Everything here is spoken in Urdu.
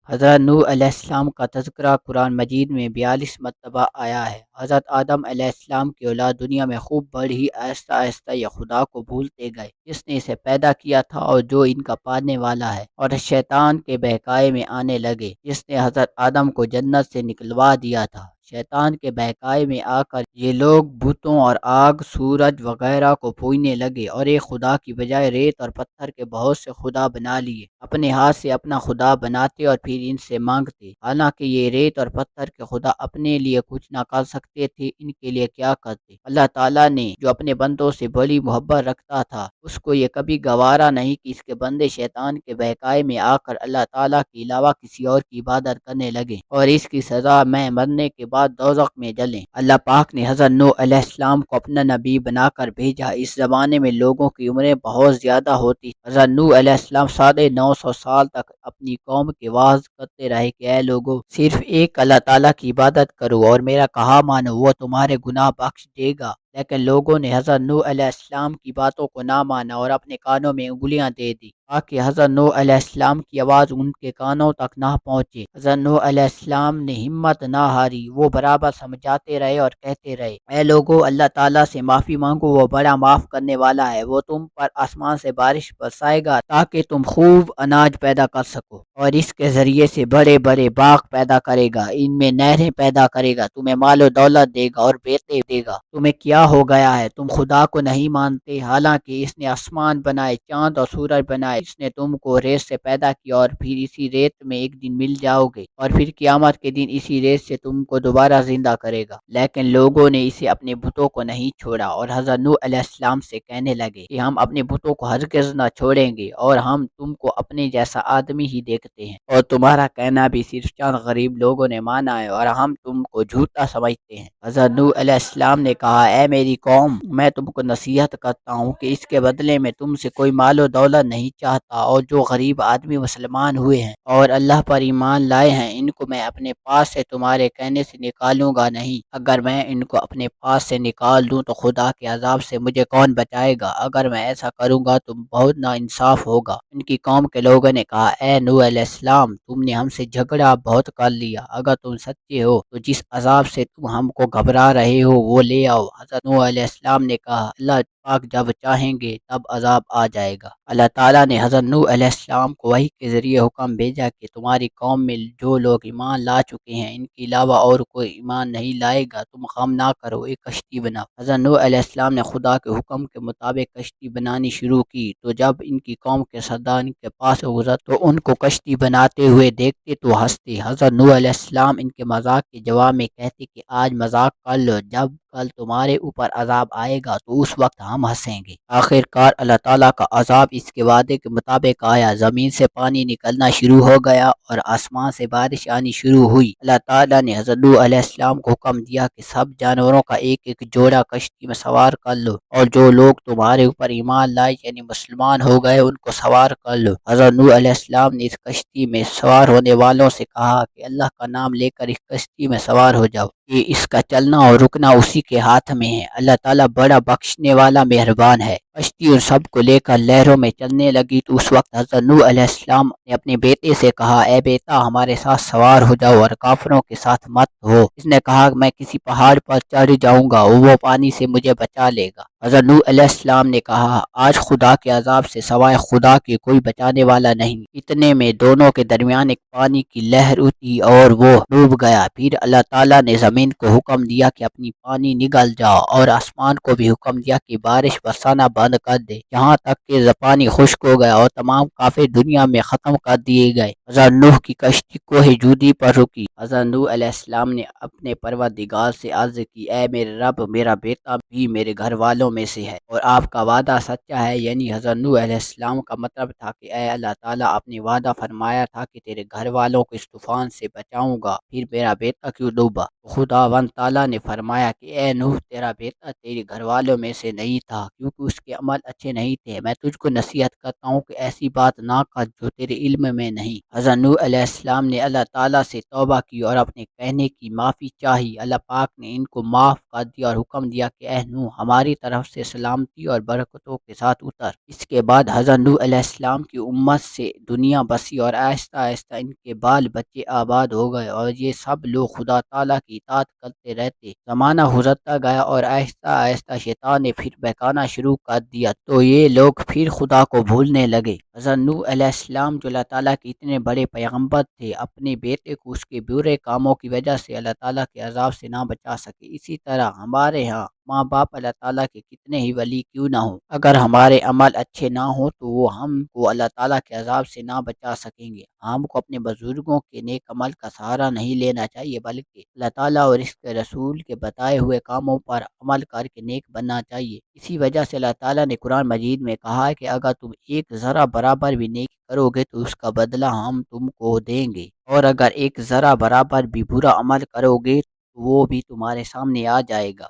حضرت نوح علیہ السلام کا تذکرہ قرآن مجید میں 42 مرتبہ آیا ہے۔ حضرت آدم علیہ السلام کی اولاد دنیا میں خوب بڑھی، آہستہ آہستہ یہ خدا کو بھولتے گئے جس نے اسے پیدا کیا تھا اور جو ان کا پالنے والا ہے، اور شیطان کے بہکائے میں آنے لگے جس نے حضرت آدم کو جنت سے نکلوا دیا تھا۔ شیطان کے بہکائے میں آ کر یہ لوگ بتوں اور آگ، سورج وغیرہ کو پوجنے لگے اور ایک خدا کی بجائے ریت اور پتھر کے بہت سے خدا بنا لیے۔ اپنے ہاتھ سے اپنا خدا بناتے اور پھر ان سے مانگتے، حالانکہ یہ ریت اور پتھر کے خدا اپنے لیے کچھ نہ کر سکتے تھے، ان کے لیے کیا کرتے۔ اللہ تعالیٰ نے جو اپنے بندوں سے بڑی محبت رکھتا تھا، اس کو یہ کبھی گوارا نہیں کہ اس کے بندے شیطان کے بہکائے میں آ کر اللہ تعالیٰ کے علاوہ کسی اور کی عبادت کرنے لگے اور اس کی سزا میں مرنے کے بعد دوزخ میں جلیں۔ اللہ پاک نے حضرت نوح علیہ السلام کو اپنا نبی بنا کر بھیجا۔ اس زمانے میں لوگوں کی عمریں بہت زیادہ ہوتی۔ حضرت نوح علیہ السلام 950 سال تک اپنی قوم کے واعظ کرتے رہے کہ اے لوگوں، صرف ایک اللہ تعالیٰ کی عبادت کرو اور میرا کہا مانو، وہ تمہارے گناہ بخش دے گا۔ لیکن لوگوں نے حضرت نوح علیہ السلام کی باتوں کو نہ مانا اور اپنے کانوں میں انگلیاں دے دی تاکہ حضرت نوح علیہ السلام کی آواز ان کے کانوں تک نہ پہنچے۔ حضرت نوح علیہ السلام نے ہمت نہ ہاری، وہ برابر سمجھاتے رہے اور کہتے رہے، اے لوگوں، اللہ تعالیٰ سے معافی مانگو، وہ بڑا معاف کرنے والا ہے، وہ تم پر آسمان سے بارش برسائے گا تاکہ تم خوب اناج پیدا کر سکو اور اس کے ذریعے سے بڑے بڑے باغ پیدا کرے گا، ان میں نہریں پیدا کرے گا، تمہیں مال و دولت دے گا اور بیٹے دے گا۔ تمہیں کیا ہو گیا ہے؟ تم خدا کو نہیں مانتے، حالانکہ اس نے آسمان بنائے، چاند اور سورج بنائے، اس نے تم کو ریت سے پیدا کیا اور پھر اسی ریت میں ایک دن مل جاؤ گے اور پھر قیامت کے دن اسی ریت سے تم کو دوبارہ زندہ کرے گا۔ لیکن لوگوں نے اسے اپنے بتوں کو نہیں چھوڑا اور حضرت نوح علیہ السلام سے کہنے لگے کہ ہم اپنے بتوں کو ہرگز نہ چھوڑیں گے اور ہم تم کو اپنے جیسا آدمی ہی دیکھتے ہیں اور تمہارا کہنا بھی صرف چند غریب لوگوں نے مانا ہے اور ہم تم کو جھوٹا سمجھتے ہیں۔ حضرت نوح علیہ السلام نے کہا، اے میری قوم، میں تم کو نصیحت کرتا ہوں کہ اس کے بدلے میں تم سے کوئی مال و دولت نہیں چاہتا، اور جو غریب آدمی مسلمان ہوئے ہیں اور اللہ پر ایمان لائے ہیں، ان کو میں اپنے پاس سے تمہارے کہنے سے نکالوں گا نہیں۔ اگر میں ان کو اپنے پاس سے نکال دوں تو خدا کے عذاب سے مجھے کون بچائے گا؟ اگر میں ایسا کروں گا تو بہت ناانصاف ہوگا۔ ان کی قوم کے لوگوں نے کہا، اے نوح علیہ السلام، تم نے ہم سے جھگڑا بہت کر لیا، اگر تم سچے ہو تو جس عذاب سے تم ہم کو گھبرا رہے ہو وہ لے آؤ۔ حضرت نوح علیہ السلام نے کہا، اللہ پاک جب چاہیں گے تب عذاب آ جائے گا۔ اللہ تعالیٰ نے حضرت نوح علیہ السلام کو وحی کے ذریعے حکم بھیجا کہ تمہاری قوم میں جو لوگ ایمان لا چکے ہیں، ان کے علاوہ اور کوئی ایمان نہیں لائے گا، تم غم نہ کرو، ایک کشتی بناؤ۔ حضرت نوح علیہ السلام نے خدا کے حکم کے مطابق کشتی بنانی شروع کی، تو جب ان کی قوم کے سردار ان کے پاس سے گزر تو ان کو کشتی بناتے ہوئے دیکھتے تو ہنستے۔ حضرت نوح علیہ السلام ان کے مذاق کے جواب میں کہتے کہ آج مذاق کر لو، جب کل تمہارے اوپر عذاب آئے گا تو اس وقت ہم ہنسیں گے۔ آخر کار اللہ تعالیٰ کا عذاب اس کے وعدے کے مطابق آیا، زمین سے پانی نکلنا شروع ہو گیا اور آسمان سے بارش آنی شروع ہوئی۔ اللہ تعالیٰ نے حضرت نوح علیہ السلام کو حکم دیا کہ سب جانوروں کا ایک ایک جوڑا کشتی میں سوار کر لو اور جو لوگ تمہارے اوپر ایمان لائے یعنی مسلمان ہو گئے ان کو سوار کر لو۔ حضرت نوح علیہ السلام نے اس کشتی میں سوار ہونے والوں سے کہا کہ اللہ کا نام لے کر اس کشتی میں سوار ہو جاؤ، کہ اس کا چلنا اور رکنا اسی کے ہاتھ میں ہے، اللہ تعالیٰ بڑا بخشنے والا مہربان ہے۔ کشتی ان سب کو لے کر لہروں میں چلنے لگی تو اس وقت حضرت نوح علیہ السلام نے اپنے بیٹے سے کہا، اے بیٹا، ہمارے ساتھ سوار ہو جاؤ اور کافروں کے ساتھ مت ہو۔ اس نے کہا، میں کسی پہاڑ پر چڑھ جاؤں گا، وہ پانی سے مجھے بچا لے گا۔ حضرت نوح علیہ السلام نے کہا، آج خدا کے عذاب سے سوائے خدا کے کوئی بچانے والا نہیں۔ اتنے میں دونوں کے درمیان ایک پانی کی لہر اٹھی اور وہ ڈوب گیا۔ پھر اللہ تعالیٰ نے زمین کو حکم دیا کہ اپنی پانی نگل جاؤ اور آسمان کو بھی حکم دیا کہ بارش برسانا بند کر دے، یہاں تک کہ پانی خشک ہو گیا اور تمام کافر دنیا میں ختم کر دیے گئے۔ حضرت نوح کی کشتی کوہ جودی پر رکی۔ حضرت نوح علیہ السلام نے اپنے پروردگار سے عرض کی، اے میرے رب، میرا بیٹا بھی میرے گھر والوں میں سے ہے اور آپ کا وعدہ سچا ہے، یعنی حضرت نوح علیہ السلام کا مطلب تھا کہ اے اللہ تعالیٰ، آپ نے وعدہ فرمایا تھا کہ تیرے گھر والوں کو اس طوفان سے بچاؤں گا، پھر میرا بیٹا کیوں ڈوبا؟ خداوند تعالیٰ نے فرمایا کہ اے نوح، تیرا بیٹا تیرے گھر والوں میں سے نہیں تھا کیونکہ اس کے عمل اچھے نہیں تھے۔ میں تجھ کو نصیحت کرتا ہوں کہ ایسی بات نہ کر جو تیرے علم میں نہیں۔ حضرت نوح علیہ السلام نے اللہ تعالیٰ سے توبہ کی اور اپنے کہنے کی معافی چاہی۔ اللہ پاک نے ان کو معاف کر دیا اور حکم دیا کہ اے نوح، ہماری طرف سے سلامتی اور برکتوں کے ساتھ اتر۔ اس کے بعد حضرت نوح علیہ السلام کی امت سے دنیا بسی اور آہستہ آہستہ ان کے بال بچے آباد ہو گئے اور یہ سب لوگ خدا تعالیٰ کی اطاعت کرتے رہتے۔ زمانہ گزرتا گیا اور آہستہ آہستہ شیطان نے پھر بہکانا شروع کر دیا تو یہ لوگ پھر خدا کو بھولنے لگے۔ حضرت نوح علیہ السلام جو اللہ تعالیٰ کے اتنے بڑے پیغمبر تھے، اپنے بیٹے کو اس کے برے کاموں کی وجہ سے اللہ تعالیٰ کے عذاب سے نہ بچا سکے۔ اسی طرح ہمارے ہاں ماں باپ اللہ تعالیٰ کے کتنے ہی ولی کیوں نہ ہوں، اگر ہمارے عمل اچھے نہ ہوں تو وہ ہم کو اللہ تعالیٰ کے عذاب سے نہ بچا سکیں گے۔ ہم کو اپنے بزرگوں کے نیک عمل کا سہارا نہیں لینا چاہیے بلکہ اللہ تعالیٰ اور اس کے رسول کے بتائے ہوئے کاموں پر عمل کر کے نیک بننا چاہیے۔ اسی وجہ سے اللہ تعالیٰ نے قرآن مجید میں کہا ہے کہ اگر تم ایک ذرہ برابر بھی نیکی کرو گے تو اس کا بدلہ ہم تم کو دیں گے، اور اگر ایک ذرہ برابر بھی برا عمل کرو گے تو وہ بھی تمہارے سامنے آ جائے گا۔